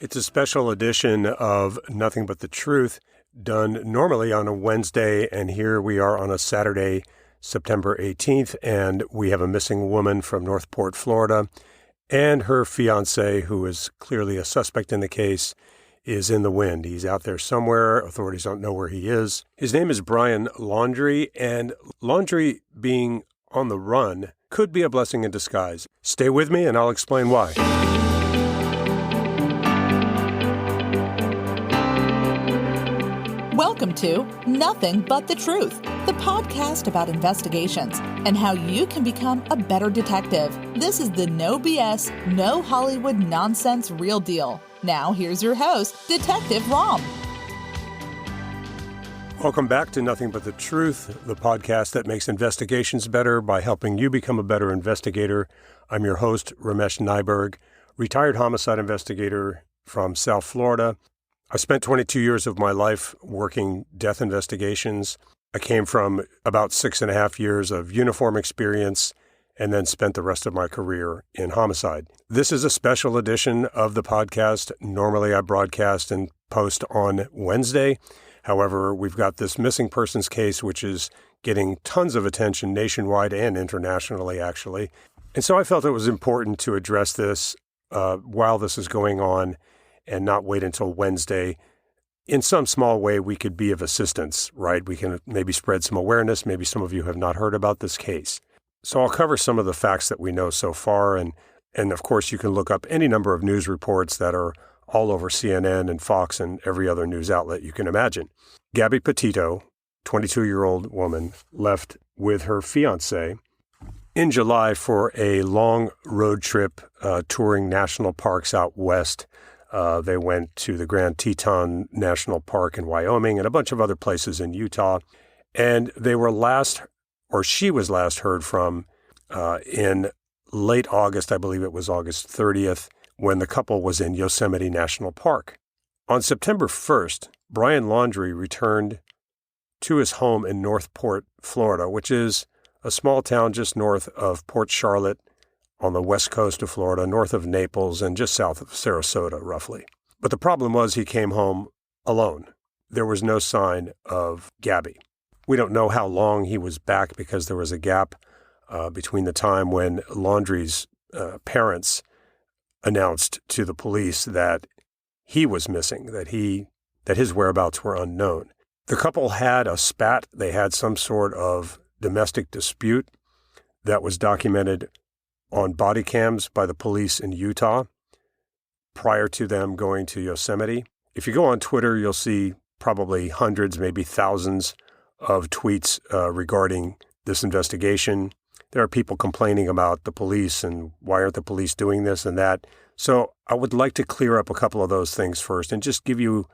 It's a special edition of Nothing But the Truth, done normally on a Wednesday, and here we are on a Saturday, September 18th, and we have a missing woman from Northport, Florida, and her fiancé, who is clearly a suspect in the case, is in the wind. He's out there somewhere. Authorities don't know where he is. His name is Brian Laundrie, and Laundrie being on the run could be a blessing in disguise. Stay with me, and I'll explain why. Welcome to Nothing But the Truth, the podcast about investigations and how you can become a better detective. This is the no BS, no Hollywood nonsense real deal. Now here's your host, Detective Rom. Welcome back to Nothing But the Truth, the podcast that makes investigations better by helping you become a better investigator. I'm your host, Ramesh Nyberg, retired homicide investigator from South Florida. I spent 22 years of my life working death investigations. I came from about 6.5 years of uniform experience and then spent the rest of my career in homicide. This is a special edition of the podcast. Normally I broadcast and post on Wednesday. However, we've got this missing persons case, which is getting tons of attention nationwide and internationally, actually. And so I felt it was important to address this while this is going on, and not wait until Wednesday. In some small way, we could be of assistance, right? We can maybe spread some awareness. Maybe some of you have not heard about this case. So I'll cover some of the facts that we know so far. And of course, you can look up any number of news reports that are all over CNN and Fox and every other news outlet you can imagine. Gabby Petito, 22-year-old woman, left with her fiancé in July for a long road trip touring national parks out west. They went to the Grand Teton National Park in Wyoming and a bunch of other places in Utah. And she was last heard from in late August, I believe it was August 30th, when the couple was in Yosemite National Park. On September 1st, Brian Laundrie returned to his home in Northport, Florida, which is a small town just north of Port Charlotte, on the west coast of Florida, north of Naples, and just south of Sarasota, roughly. But the problem was he came home alone. There was no sign of Gabby. We don't know how long he was back because there was a gap between the time when Laundrie's parents announced to the police that he was missing, that his whereabouts were unknown. The couple had a spat. They had some sort of domestic dispute that was documented on body cams by the police in Utah prior to them going to Yosemite. If you go on Twitter, you'll see probably hundreds, maybe thousands of tweets regarding this investigation. There are people complaining about the police and why aren't the police doing this and that. So I would like to clear up a couple of those things first and just give you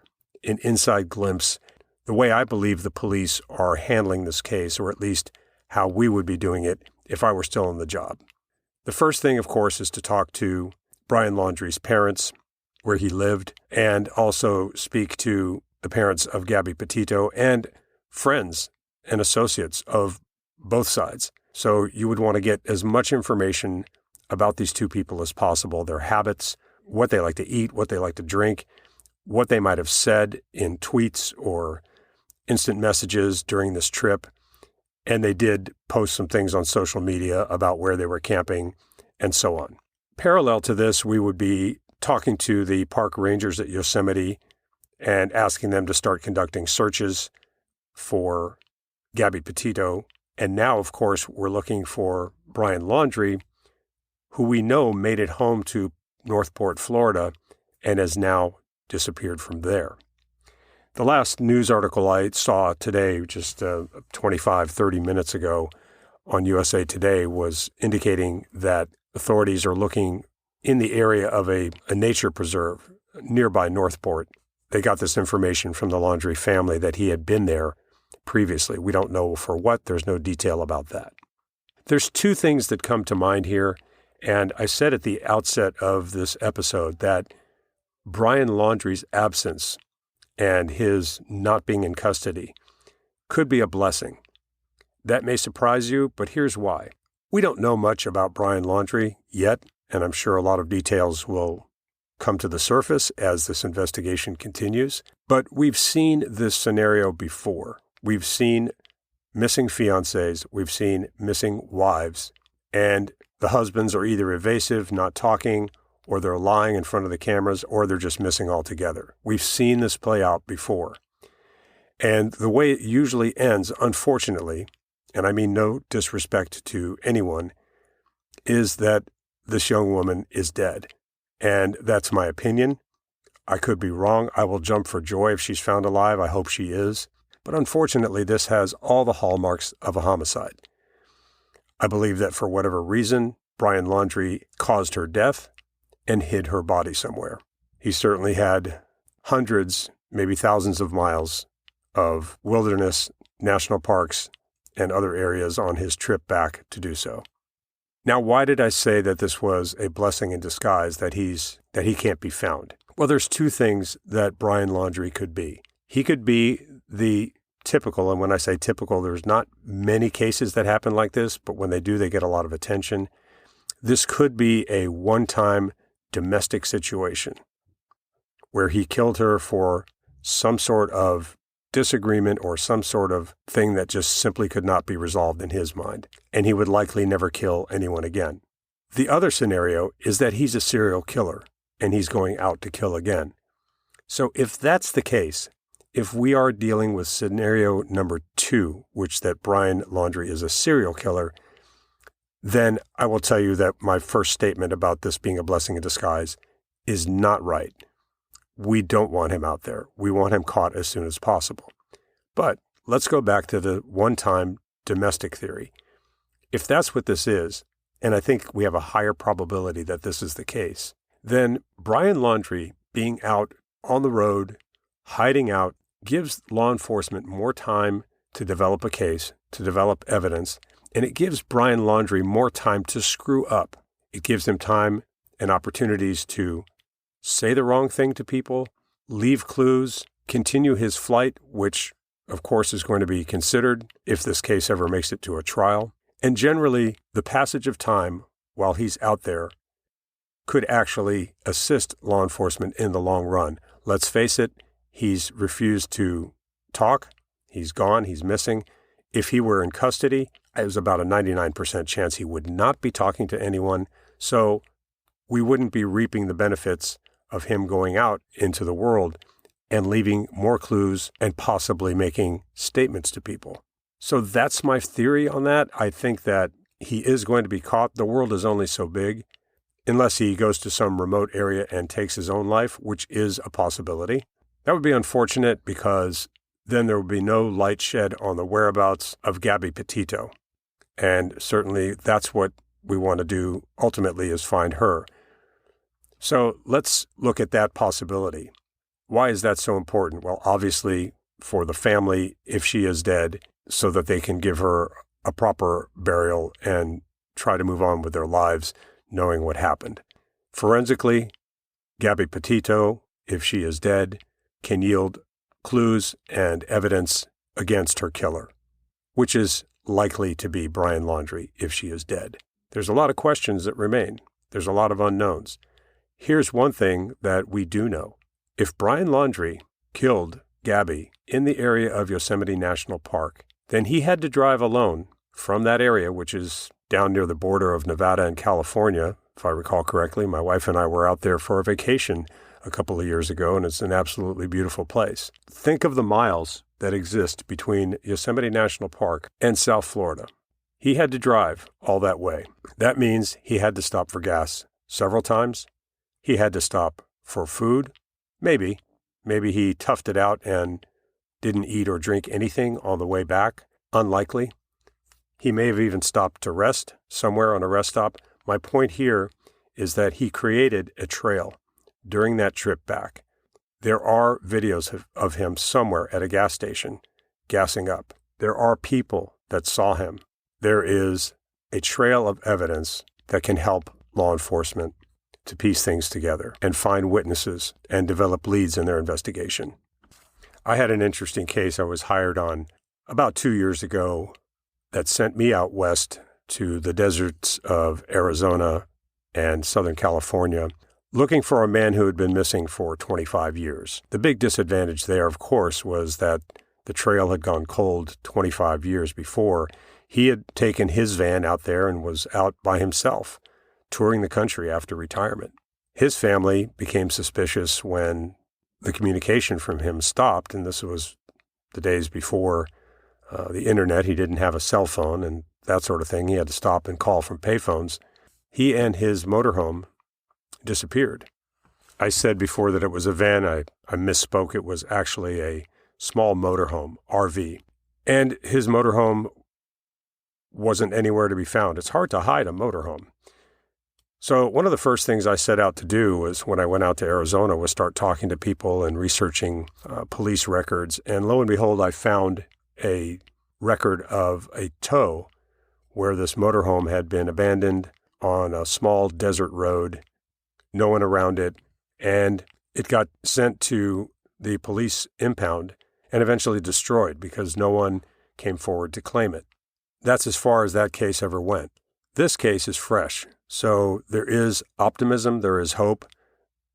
an inside glimpse the way I believe the police are handling this case, or at least how we would be doing it if I were still on the job. The first thing, of course, is to talk to Brian Laundrie's parents, where he lived, and also speak to the parents of Gabby Petito and friends and associates of both sides. So you would want to get as much information about these two people as possible, their habits, what they like to eat, what they like to drink, what they might have said in tweets or instant messages during this trip. And they did post some things on social media about where they were camping and so on. Parallel to this, we would be talking to the park rangers at Yosemite and asking them to start conducting searches for Gabby Petito. And now, of course, we're looking for Brian Laundrie, who we know made it home to Northport, Florida, and has now disappeared from there. The last news article I saw today, just 25, 30 minutes ago on USA Today, was indicating that authorities are looking in the area of a nature preserve nearby Northport. They got this information from the Laundrie family that he had been there previously. We don't know for what. There's no detail about that. There's two things that come to mind here, and I said at the outset of this episode that Brian Laundrie's absence and his not being in custody could be a blessing. That may surprise you, but here's why. We don't know much about Brian Laundrie yet, and I'm sure a lot of details will come to the surface as this investigation continues. But we've seen this scenario before. We've seen missing fiancés, we've seen missing wives, and the husbands are either evasive, not talking, or they're lying in front of the cameras, or they're just missing altogether. We've seen this play out before. And the way it usually ends, unfortunately, and I mean no disrespect to anyone, is that this young woman is dead. And that's my opinion. I could be wrong. I will jump for joy if she's found alive. I hope she is. But unfortunately, this has all the hallmarks of a homicide. I believe that for whatever reason, Brian Laundrie caused her death and hid her body somewhere. He certainly had hundreds, maybe thousands of miles of wilderness, national parks, and other areas on his trip back to do so. Now, why did I say that this was a blessing in disguise, that he can't be found? Well, there's two things that Brian Laundrie could be. He could be the typical, and when I say typical, there's not many cases that happen like this, but when they do, they get a lot of attention. This could be a one-time domestic situation where he killed her for some sort of disagreement or some sort of thing that just simply could not be resolved in his mind, and he would likely never kill anyone again. The other scenario is that he's a serial killer and he's going out to kill again. So if that's the case, if we are dealing with scenario number 2, which that Brian Laundrie is a serial killer, then I will tell you that my first statement about this being a blessing in disguise is not right. We don't want him out there. We want him caught as soon as possible. But let's go back to the one-time domestic theory. If that's what this is, and I think we have a higher probability that this is the case, then Brian Laundrie being out on the road, hiding out, gives law enforcement more time to develop a case, to develop evidence, and it gives Brian Laundrie more time to screw up. It gives him time and opportunities to say the wrong thing to people, leave clues, continue his flight, which of course is going to be considered if this case ever makes it to a trial. And generally, the passage of time while he's out there could actually assist law enforcement in the long run. Let's face it, he's refused to talk. He's gone. He's missing. If he were in custody, it was about a 99% chance he would not be talking to anyone. So we wouldn't be reaping the benefits of him going out into the world and leaving more clues and possibly making statements to people. So that's my theory on that. I think that he is going to be caught. The world is only so big, unless he goes to some remote area and takes his own life, which is a possibility. That would be unfortunate because then there would be no light shed on the whereabouts of Gabby Petito. And certainly that's what we want to do ultimately, is find her. So let's look at that possibility. Why is that so important? Well, obviously for the family, if she is dead, so that they can give her a proper burial and try to move on with their lives knowing what happened. Forensically, Gabby Petito, if she is dead, can yield clues and evidence against her killer, which is likely to be Brian Laundrie if she is dead. There's a lot of questions that remain. There's a lot of unknowns. Here's one thing that we do know. If Brian Laundrie killed Gabby in the area of Yosemite National Park, then he had to drive alone from that area, which is down near the border of Nevada and California. If I recall correctly, my wife and I were out there for a vacation a couple of years ago, and it's an absolutely beautiful place. Think of the miles that exist between Yosemite National Park and South Florida. He had to drive all that way. That means he had to stop for gas several times. He had to stop for food. Maybe he toughed it out and didn't eat or drink anything on the way back. Unlikely. He may have even stopped to rest somewhere on a rest stop. My point here is that he created a trail during that trip back. There are videos of him somewhere at a gas station gassing up. There are people that saw him. There is a trail of evidence that can help law enforcement to piece things together and find witnesses and develop leads in their investigation. I had an interesting case I was hired on about 2 years ago that sent me out west to the deserts of Arizona and Southern California, looking for a man who had been missing for 25 years. The big disadvantage there, of course, was that the trail had gone cold 25 years before. He had taken his van out there and was out by himself, touring the country after retirement. His family became suspicious when the communication from him stopped, and this was the days before the internet. He didn't have a cell phone and that sort of thing. He had to stop and call from payphones. He and his motorhome disappeared. I said before that it was a van. I misspoke. It was actually a small motorhome, RV. And his motorhome wasn't anywhere to be found. It's hard to hide a motorhome. So one of the first things I set out to do was, when I went out to Arizona, was start talking to people and researching police records. And lo and behold, I found a record of a tow where this motorhome had been abandoned on a small desert road, no one around it, and it got sent to the police impound and eventually destroyed because no one came forward to claim it. That's as far as that case ever went. This case is fresh, so there is optimism, there is hope,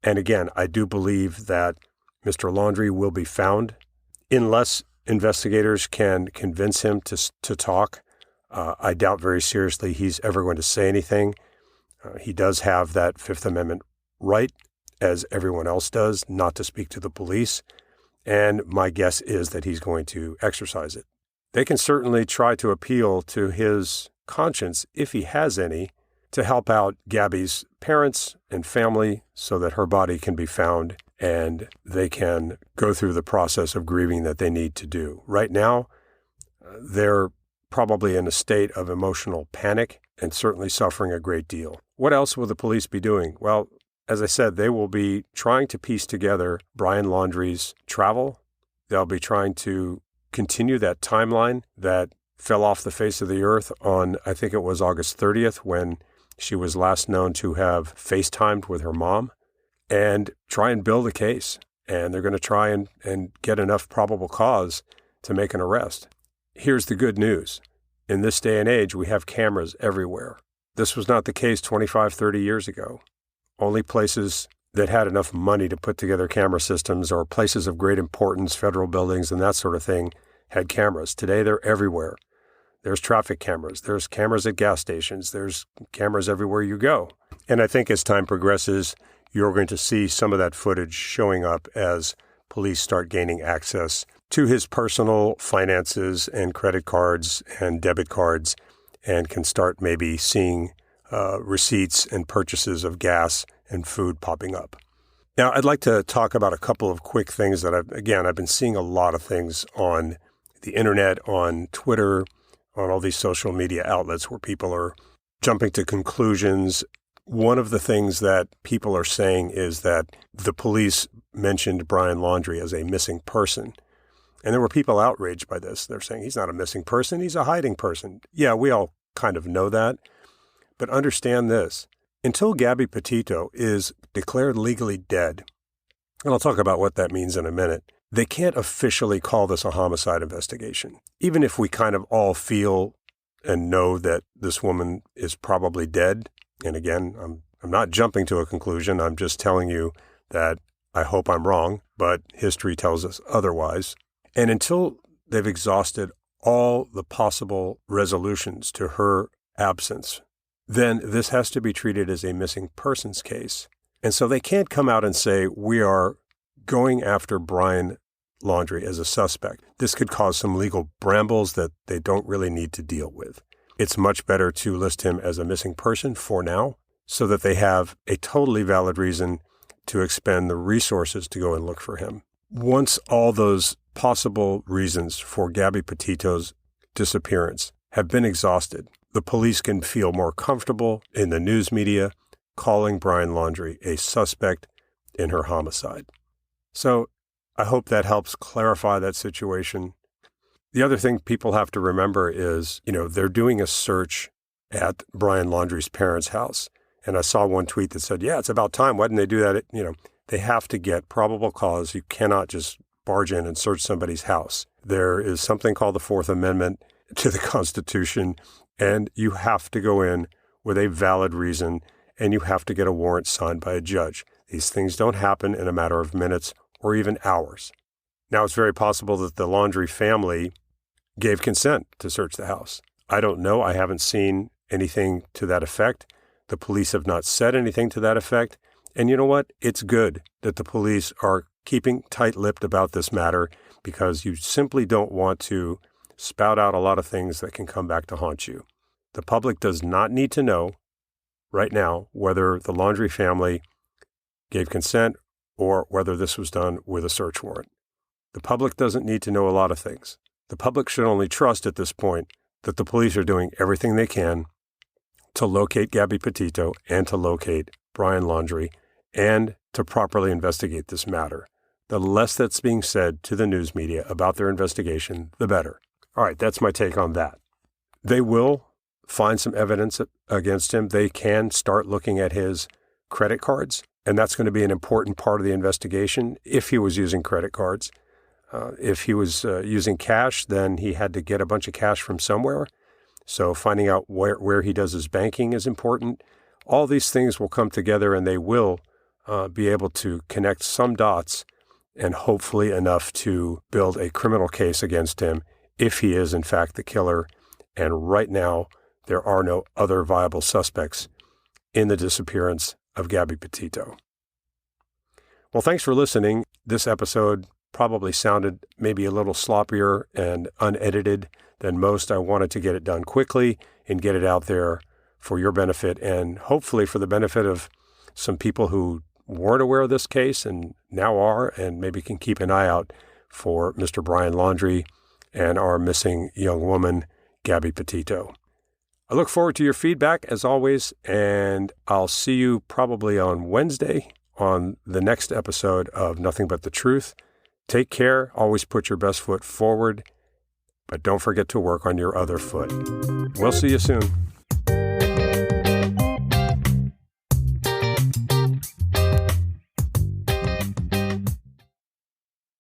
and again, I do believe that Mr. Laundrie will be found, unless investigators can convince him to talk. I doubt very seriously he's ever going to say anything. He does have that Fifth Amendment right, as everyone else does, not to speak to the police, and my guess is that he's going to exercise it. They can certainly try to appeal to his conscience, if he has any, to help out Gabby's parents and family so that her body can be found and they can go through the process of grieving that they need to do. Right now, they're probably in a state of emotional panic and certainly suffering a great deal. What else will the police be doing? Well, as I said, they will be trying to piece together Brian Laundrie's travel. They'll be trying to continue that timeline that fell off the face of the earth on, I think it was August 30th, when she was last known to have FaceTimed with her mom, and try and build a case. And they're going to try and get enough probable cause to make an arrest. Here's the good news. In this day and age, we have cameras everywhere. This was not the case 25, 30 years ago. Only places that had enough money to put together camera systems, or places of great importance, federal buildings and that sort of thing, had cameras. Today, they're everywhere. There's traffic cameras. There's cameras at gas stations. There's cameras everywhere you go. And I think as time progresses, you're going to see some of that footage showing up as police start gaining access to his personal finances and credit cards and debit cards, and can start maybe seeing receipts and purchases of gas and food popping up. Now, I'd like to talk about a couple of quick things that I've been seeing a lot of things on the internet, on Twitter, on all these social media outlets where people are jumping to conclusions. One of the things that people are saying is that the police mentioned Brian Laundrie as a missing person. And there were people outraged by this. They're saying he's not a missing person, he's a hiding person. Yeah, we all kind of know that. But understand this. Until Gabby Petito is declared legally dead, and I'll talk about what that means in a minute, they can't officially call this a homicide investigation. Even if we kind of all feel and know that this woman is probably dead, and again, I'm not jumping to a conclusion, I'm just telling you that I hope I'm wrong, but history tells us otherwise. And until they've exhausted all the possible resolutions to her absence, then this has to be treated as a missing persons case. And so they can't come out and say, we are going after Brian Laundrie as a suspect. This could cause some legal brambles that they don't really need to deal with. It's much better to list him as a missing person for now, so that they have a totally valid reason to expend the resources to go and look for him. Once all those possible reasons for Gabby Petito's disappearance have been exhausted, the police can feel more comfortable in the news media calling Brian Laundrie a suspect in her homicide. So I hope that helps clarify that situation. The other thing people have to remember is, they're doing a search at Brian Laundrie's parents' house. And I saw one tweet that said, yeah, it's about time. Why didn't they do that? They have to get probable cause. You cannot just barge in and search somebody's house. There is something called the Fourth Amendment to the Constitution, and you have to go in with a valid reason and you have to get a warrant signed by a judge. These things don't happen in a matter of minutes or even hours. Now, it's very possible that the Laundrie family gave consent to search the house. I don't know. I haven't seen anything to that effect. The police have not said anything to that effect. And you know what? It's good that the police are keeping tight-lipped about this matter, because you simply don't want to spout out a lot of things that can come back to haunt you. The public does not need to know right now whether the Laundrie family gave consent or whether this was done with a search warrant. The public doesn't need to know a lot of things. The public should only trust at this point that the police are doing everything they can to locate Gabby Petito and to locate Brian Laundrie and to properly investigate this matter. The less that's being said to the news media about their investigation, the better. All right, that's my take on that. They will find some evidence against him. They can start looking at his credit cards, and that's going to be an important part of the investigation if he was using credit cards. If he was using cash, then he had to get a bunch of cash from somewhere. So finding out where he does his banking is important. All these things will come together, and they will be able to connect some dots, and hopefully enough to build a criminal case against him if he is in fact the killer. And right now, there are no other viable suspects in the disappearance of Gabby Petito. Well, thanks for listening. This episode probably sounded maybe a little sloppier and unedited than most. I wanted to get it done quickly and get it out there for your benefit and hopefully for the benefit of some people who weren't aware of this case and now are, and maybe can keep an eye out for Mr. Brian Laundrie and our missing young woman, Gabby Petito. I look forward to your feedback as always, and I'll see you probably on Wednesday on the next episode of Nothing But the Truth. Take care. Always put your best foot forward, but don't forget to work on your other foot. We'll see you soon.